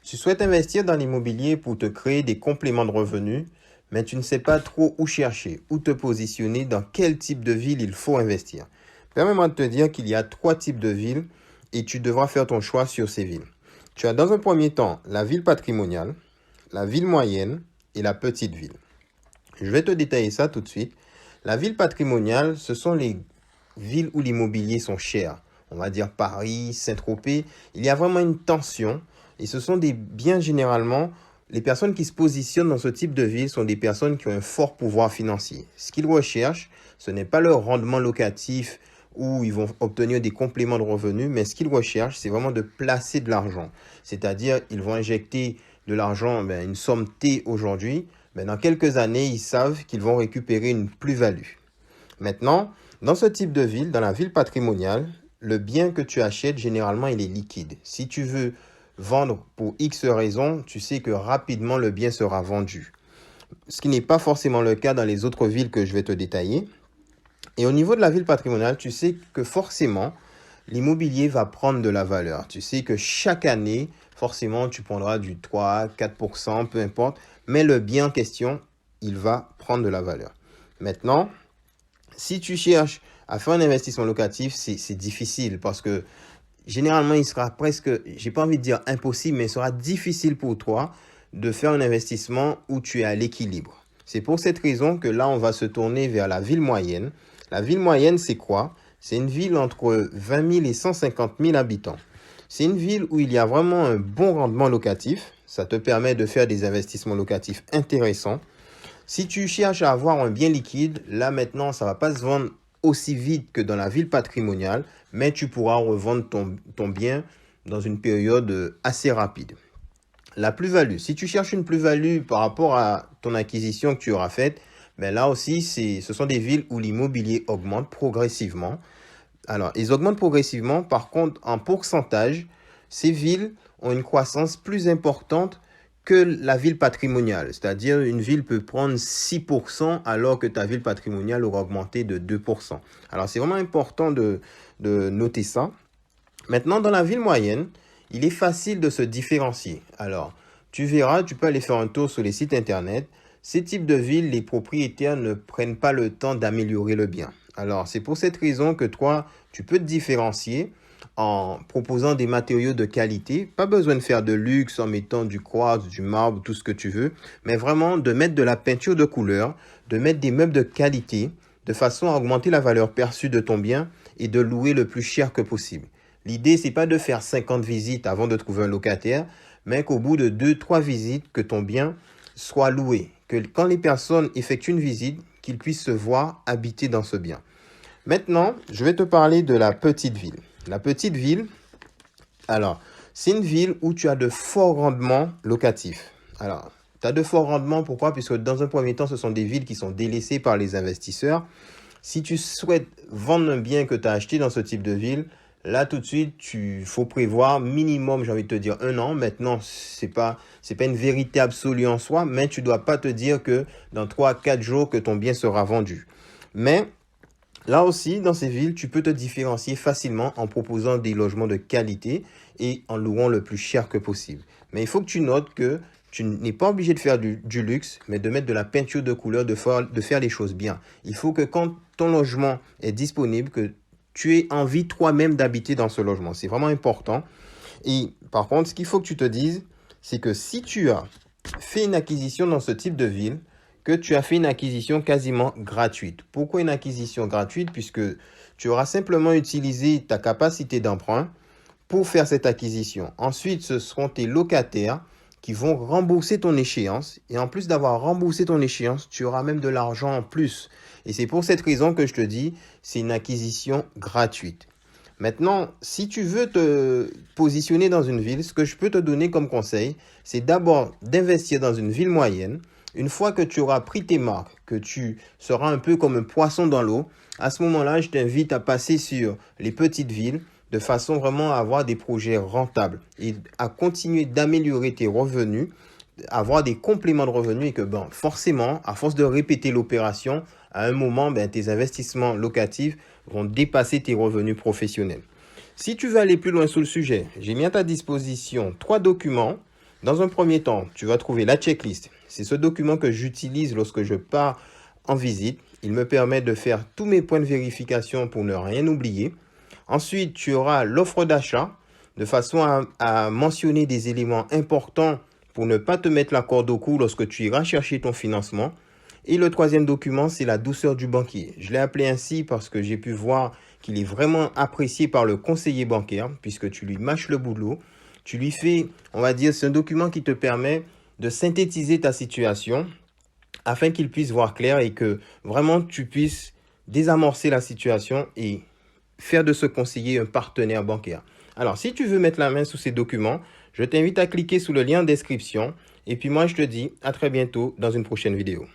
Tu souhaites investir dans l'immobilier pour te créer des compléments de revenus, mais tu ne sais pas trop où chercher, où te positionner, dans quel type de ville il faut investir. Permets-moi de te dire qu'il y a 3 types de villes et tu devras faire ton choix sur ces villes. Tu as dans un premier temps la ville patrimoniale, la ville moyenne et la petite ville. Je vais te détailler ça tout de suite. La ville patrimoniale, ce sont les villes où l'immobilier sont chers. On va dire Paris, Saint-Tropez. Il y a vraiment une tension et ce sont des biens généralement. Les personnes qui se positionnent dans ce type de ville sont des personnes qui ont un fort pouvoir financier. Ce qu'ils recherchent, ce n'est pas leur rendement locatif où ils vont obtenir des compléments de revenus, mais ce qu'ils recherchent, c'est vraiment de placer de l'argent. C'est-à-dire, ils vont injecter de l'argent, une somme T aujourd'hui, mais dans quelques années, ils savent qu'ils vont récupérer une plus-value. Maintenant, dans ce type de ville, dans la ville patrimoniale, le bien que tu achètes, généralement, il est liquide. Si tu veux vendre pour X raisons, tu sais que rapidement, le bien sera vendu. Ce qui n'est pas forcément le cas dans les autres villes que je vais te détailler. Et au niveau de la ville patrimoniale, tu sais que forcément, l'immobilier va prendre de la valeur. Tu sais que chaque année, forcément, tu prendras du 3, 4%, peu importe. Mais le bien en question, il va prendre de la valeur. Maintenant, si tu cherches à faire un investissement locatif, c'est difficile parce que généralement, il sera presque, j'ai pas envie de dire impossible, mais il sera difficile pour toi de faire un investissement où tu es à l'équilibre. C'est pour cette raison que là, on va se tourner vers la ville moyenne. La ville moyenne, c'est quoi? C'est une ville entre 20 000 et 150 000 habitants. C'est une ville où il y a vraiment un bon rendement locatif. Ça te permet de faire des investissements locatifs intéressants. Si tu cherches à avoir un bien liquide, là maintenant, ça ne va pas se vendre aussi vite que dans la ville patrimoniale, mais tu pourras revendre ton bien dans une période assez rapide. La plus-value. Si tu cherches une plus-value par rapport à ton acquisition que tu auras faite, là aussi, ce sont des villes où l'immobilier augmente progressivement. Alors, ils augmentent progressivement. Par contre, en pourcentage, ces villes ont une croissance plus importante que la ville patrimoniale. C'est-à-dire, une ville peut prendre 6% alors que ta ville patrimoniale aura augmenté de 2%. Alors, c'est vraiment important de noter ça. Maintenant, dans la ville moyenne, il est facile de se différencier. Alors, tu verras, tu peux aller faire un tour sur les sites internet. Ces types de villes, les propriétaires ne prennent pas le temps d'améliorer le bien. Alors, c'est pour cette raison que toi, tu peux te différencier en proposant des matériaux de qualité. Pas besoin de faire de luxe en mettant du quartz, du marbre, tout ce que tu veux, mais vraiment de mettre de la peinture de couleur, de mettre des meubles de qualité, de façon à augmenter la valeur perçue de ton bien et de louer le plus cher que possible. L'idée, c'est pas de faire 50 visites avant de trouver un locataire, mais qu'au bout de 2-3 visites, que ton bien soit loué. Que quand les personnes effectuent une visite, qu'ils puissent se voir habiter dans ce bien. Maintenant, je vais te parler de la petite ville. La petite ville, alors, c'est une ville où tu as de forts rendements locatifs. Alors, tu as de forts rendements, pourquoi? Puisque dans un premier temps, ce sont des villes qui sont délaissées par les investisseurs. Si tu souhaites vendre un bien que tu as acheté dans ce type de ville, là, tout de suite, faut prévoir minimum, j'ai envie de te dire, 1 an. Maintenant, c'est pas une vérité absolue en soi, mais tu dois pas te dire que dans 3-4 jours que ton bien sera vendu. Mais là aussi, dans ces villes, tu peux te différencier facilement en proposant des logements de qualité et en louant le plus cher que possible. Mais il faut que tu notes que tu n'es pas obligé de faire du luxe, mais de mettre de la peinture de couleur, de faire les choses bien. Il faut que quand ton logement est disponible, que tu aies envie toi-même d'habiter dans ce logement. C'est vraiment important. Et par contre, ce qu'il faut que tu te dises, c'est que si tu as fait une acquisition dans ce type de ville, que tu as fait une acquisition quasiment gratuite. Pourquoi une acquisition gratuite? Puisque tu auras simplement utilisé ta capacité d'emprunt pour faire cette acquisition. Ensuite, ce seront tes locataires qui vont rembourser ton échéance. Et en plus d'avoir remboursé ton échéance, tu auras même de l'argent en plus. Et c'est pour cette raison que je te dis, c'est une acquisition gratuite. Maintenant, si tu veux te positionner dans une ville, ce que je peux te donner comme conseil, c'est d'abord d'investir dans une ville moyenne. Une fois que tu auras pris tes marques, que tu seras un peu comme un poisson dans l'eau, à ce moment-là, je t'invite à passer sur les petites villes de façon vraiment à avoir des projets rentables et à continuer d'améliorer tes revenus, avoir des compléments de revenus et que forcément, à force de répéter l'opération, à un moment, tes investissements locatifs vont dépasser tes revenus professionnels. Si tu veux aller plus loin sur le sujet, j'ai mis à ta disposition 3 documents Dans un premier temps, tu vas trouver la checklist. C'est ce document que j'utilise lorsque je pars en visite. Il me permet de faire tous mes points de vérification pour ne rien oublier. Ensuite, tu auras l'offre d'achat de façon à mentionner des éléments importants pour ne pas te mettre la corde au cou lorsque tu iras chercher ton financement. Et le troisième document, c'est la douceur du banquier. Je l'ai appelé ainsi parce que j'ai pu voir qu'il est vraiment apprécié par le conseiller bancaire puisque tu lui mâches le boulot. Tu lui fais, on va dire, c'est un document qui te permet de synthétiser ta situation afin qu'il puisse voir clair et que vraiment tu puisses désamorcer la situation et faire de ce conseiller un partenaire bancaire. Alors, si tu veux mettre la main sur ces documents, je t'invite à cliquer sur le lien en description. Et puis moi, je te dis à très bientôt dans une prochaine vidéo.